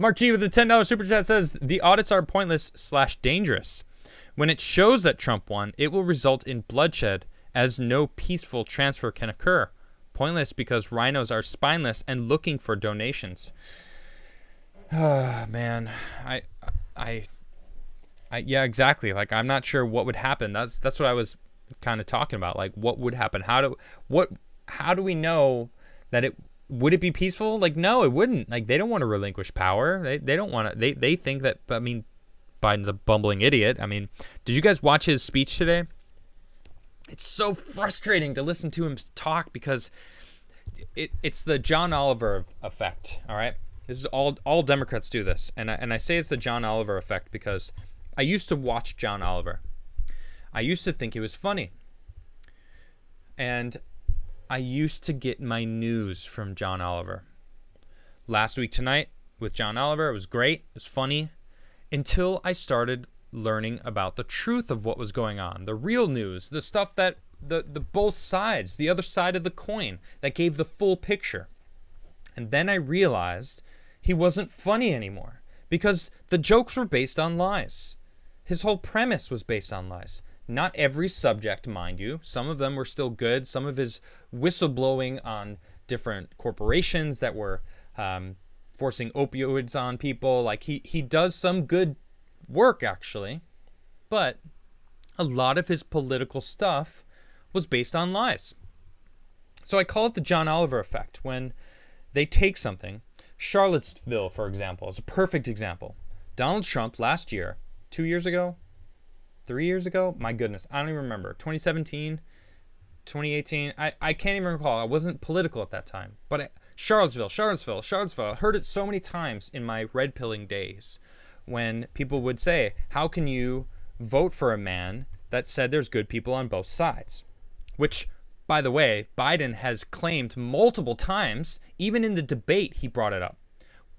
Mark G with the $10 super chat says, the audits are pointless / dangerous. When it shows that Trump won, it will result in bloodshed as no peaceful transfer can occur. Pointless because rhinos are spineless and looking for donations. Man, yeah, exactly. Like, I'm not sure what would happen. That's what I was kind of talking about. Like, what would happen? How do we know that it would it be peaceful? Like, no, it wouldn't. Like, they don't want to relinquish power. They don't want to. They think that. I mean, Biden's a bumbling idiot. I mean, did you guys watch his speech today? It's so frustrating to listen to him talk because it's the John Oliver effect. All right, this is all Democrats do this, and I say it's the John Oliver effect because I used to watch John Oliver. I used to think he was funny, and I used to get my news from John Oliver. Last week tonight with John Oliver, it was great. It was funny until I started learning about the truth of what was going on, the real news, the stuff that the both sides, the other side of the coin that gave the full picture. And then I realized he wasn't funny anymore because the jokes were based on lies. His whole premise was based on lies. Not every subject, mind you. Some of them were still good. Some of his whistleblowing on different corporations that were forcing opioids on people. Like, he does some good work, actually. But a lot of his political stuff was based on lies. So I call it the John Oliver effect. When they take something, Charlottesville, for example, is a perfect example. Donald Trump last year, 2 years ago, 3 years ago, my goodness, I don't even remember, 2017, 2018, I can't even recall. I wasn't political at that time. But Charlottesville, I heard it so many times in my red pilling days when people would say, how can you vote for a man that said there's good people on both sides? Which, by the way, Biden has claimed multiple times, even in the debate he brought it up.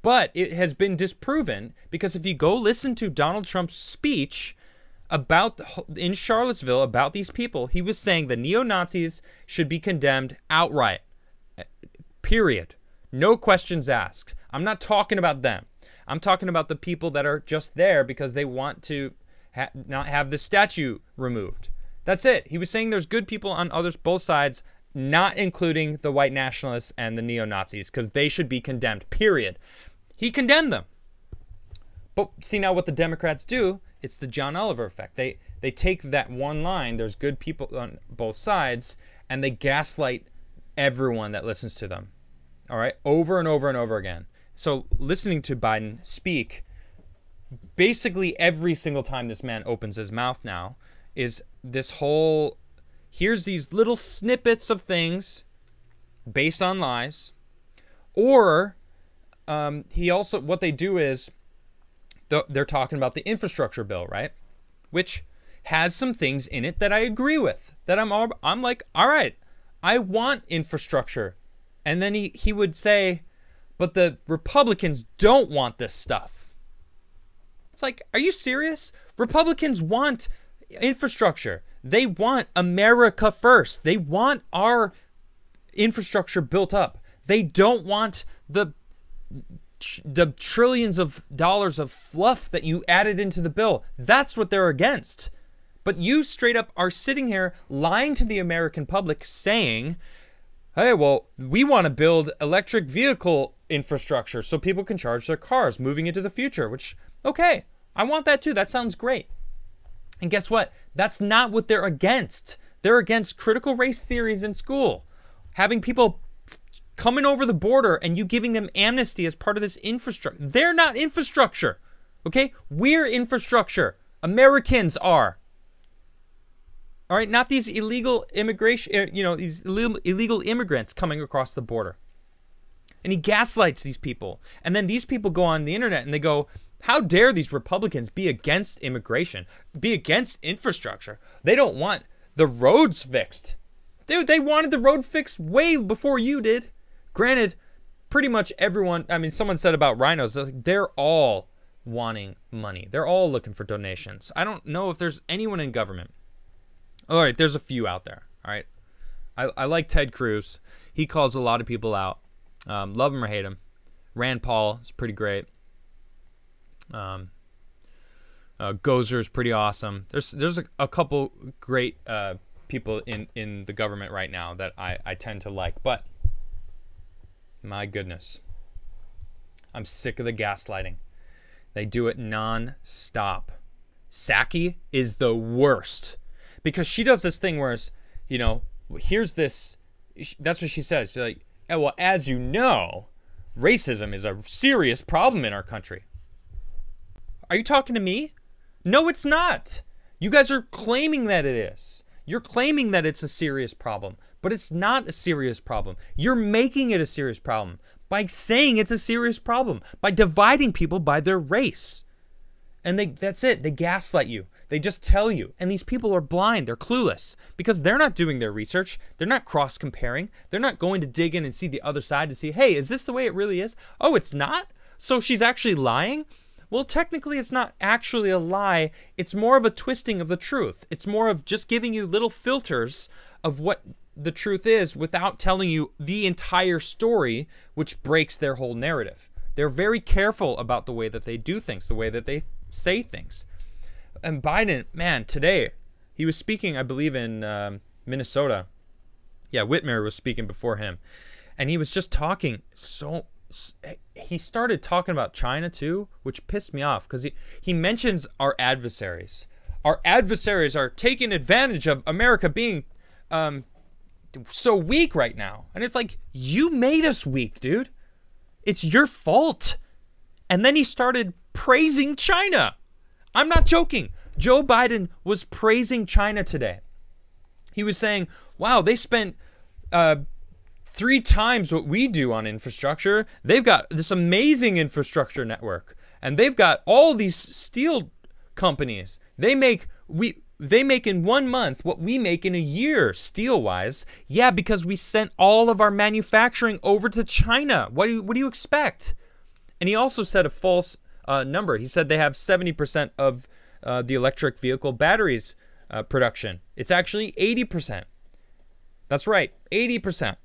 But it has been disproven because if you go listen to Donald Trump's speech in Charlottesville about these people, he was saying the neo-Nazis should be condemned outright. Period. No questions asked. I'm not talking about them. I'm talking about the people that are just there because they want to not have the statue removed. That's it. He was saying there's good people on both sides, not including the white nationalists and the neo-Nazis, because they should be condemned. Period. He condemned them. But see now what the Democrats do, it's the John Oliver effect. They take that one line, there's good people on both sides, and they gaslight everyone that listens to them. All right? Over and over and over again. So listening to Biden speak, basically every single time this man opens his mouth now is this whole, here's these little snippets of things based on lies. Or he also, what they do is they're talking about the infrastructure bill, right? Which has some things in it that I agree with, that I'm like, all right, I want infrastructure. And then he would say, but the Republicans don't want this stuff. It's like, are you serious? Republicans want infrastructure. They want America first. They want our infrastructure built up. They don't want the trillions of dollars of fluff that you added into the bill. That's what they're against. But you straight up are sitting here lying to the American public saying, hey, well, we want to build electric vehicle infrastructure so people can charge their cars moving into the future, which, okay, I want that too. That sounds great. And guess what? That's not what they're against. They're against critical race theories in school. Having people coming over the border and you giving them amnesty as part of this infrastructure. They're not infrastructure. Okay? We're infrastructure. Americans are. All right? Not these illegal immigration, these illegal immigrants coming across the border. And he gaslights these people. And then these people go on the internet and they go, how dare these Republicans be against immigration, be against infrastructure? They don't want the roads fixed. Dude, they wanted the road fixed way before you did. Granted, pretty much everyone, I mean, someone said about rhinos, they're all wanting money. They're all looking for donations. I don't know if there's anyone in government. All right, there's a few out there. All right. I like Ted Cruz. He calls a lot of people out. Love him or hate him. Rand Paul is pretty great. Gozer is pretty awesome. There's a couple great people in the government right now that I tend to like, but my goodness, I'm sick of the gaslighting. They do it non-stop. Psaki is the worst because she does this thing where, you know, here's this, that's what she says. She's like, oh, well, as you know, racism is a serious problem in our country. Are you talking to me? No, it's not. You guys are claiming that it is. You're claiming that it's a serious problem, but it's not a serious problem. You're making it a serious problem by saying it's a serious problem, by dividing people by their race. And that's it. They gaslight you. They just tell you. And these people are blind. They're clueless because they're not doing their research. They're not cross-comparing. They're not going to dig in and see the other side to see, hey, is this the way it really is? Oh, it's not? So she's actually lying? Well, technically, it's not actually a lie. It's more of a twisting of the truth. It's more of just giving you little filters of what the truth is without telling you the entire story, which breaks their whole narrative. They're very careful about the way that they do things, the way that they say things. And Biden, man, today, he was speaking, I believe, in Minnesota. Yeah, Whitmer was speaking before him. And he was just talking he started talking about China too, which pissed me off because he mentions our adversaries. Our adversaries are taking advantage of America being so weak right now. And it's like, you made us weak, dude. It's your fault. And then he started praising China. I'm not joking. Joe Biden was praising China today. He was saying, wow, they spent 3 times what we do on infrastructure. They've got this amazing infrastructure network. And they've got all these steel companies. They make in 1 month what we make in a year, steel-wise. Yeah, because we sent all of our manufacturing over to China. What do you expect? And he also said a false number. He said they have 70% of the electric vehicle batteries production. It's actually 80%. That's right, 80%.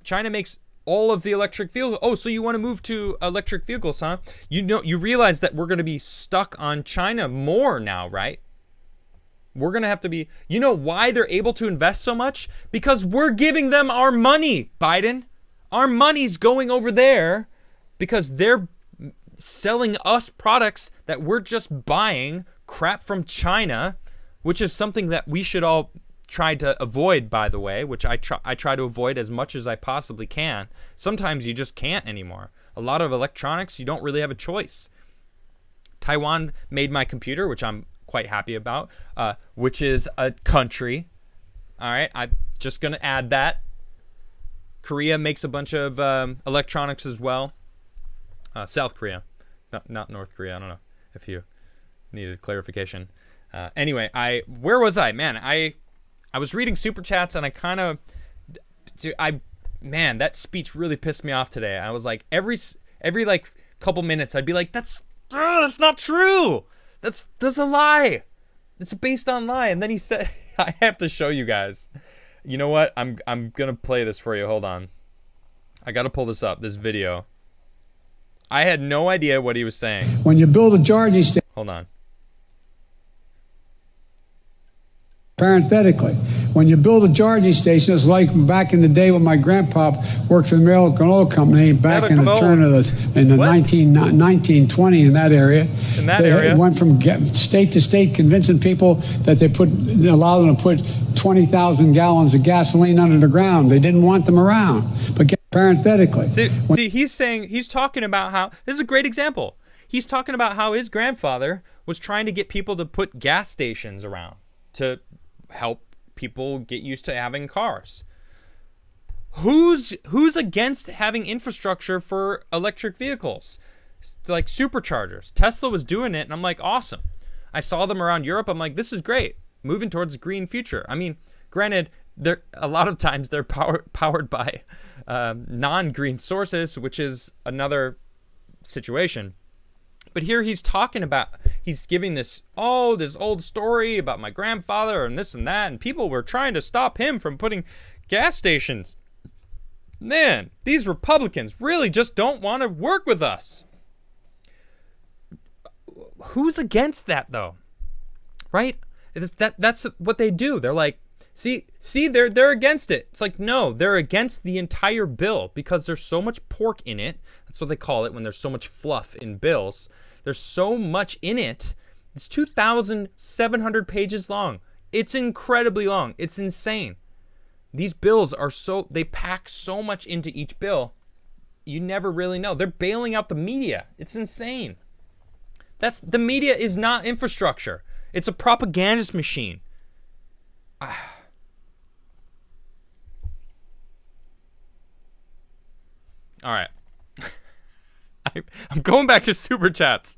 China makes all of the electric vehicles. Oh, so you want to move to electric vehicles, huh? You realize that we're going to be stuck on China more now, right? We're going to have to be, you know why they're able to invest so much? Because we're giving them our money, Biden. Our money's going over there because they're selling us products that we're just buying crap from China, which is something that we should all try to avoid, by the way, which I try to avoid as much as I possibly can. Sometimes you just can't anymore. A lot of electronics, you don't really have a choice. Taiwan made my computer, which I'm quite happy about, which is a country. All right, I'm just going to add that. Korea makes a bunch of electronics as well. South Korea, not North Korea. I don't know if you needed clarification. Anyway, where was I? Man, I was reading super chats and I kind of, man, that speech really pissed me off today. I was like, every like couple minutes, I'd be like, that's not true. That's a lie. It's based on lie. And then he said, I have to show you guys. You know what? I'm gonna play this for you. Hold on. I gotta pull this up. This video. I had no idea what he was saying. When you build a charging station. Hold on. Parenthetically, when you build a charging station, it's like back in the day when my grandpa worked for the American Oil Company back in the turn of in the 1920 in that area. In that area, it went from state to state, convincing people that they allowed them to put 20,000 gallons of gasoline under the ground. They didn't want them around. But parenthetically, see, he's talking about how this is a great example. He's talking about how his grandfather was trying to get people to put gas stations around to help people get used to having cars. Who's against having infrastructure for electric vehicles? Like superchargers. Tesla was doing it and I'm like, awesome. I saw them around Europe. I'm like, this is great. Moving towards a green future. I mean, granted, a lot of times they're powered by non-green sources, which is another situation. But here he's talking about, he's giving this old story about my grandfather and this and that, and people were trying to stop him from putting gas stations. Man, these Republicans really just don't want to work with us. who's against that though? Right? That's what they do. They're like, see, they're against it. It's like, no, they're against the entire bill because there's so much pork in it. That's what they call it when there's so much fluff in bills. There's so much in it. It's 2,700 pages long. It's incredibly long. It's insane. These bills are they pack so much into each bill. You never really know. They're bailing out the media. It's insane. The media is not infrastructure. It's a propagandist machine. All right. I'm going back to super chats.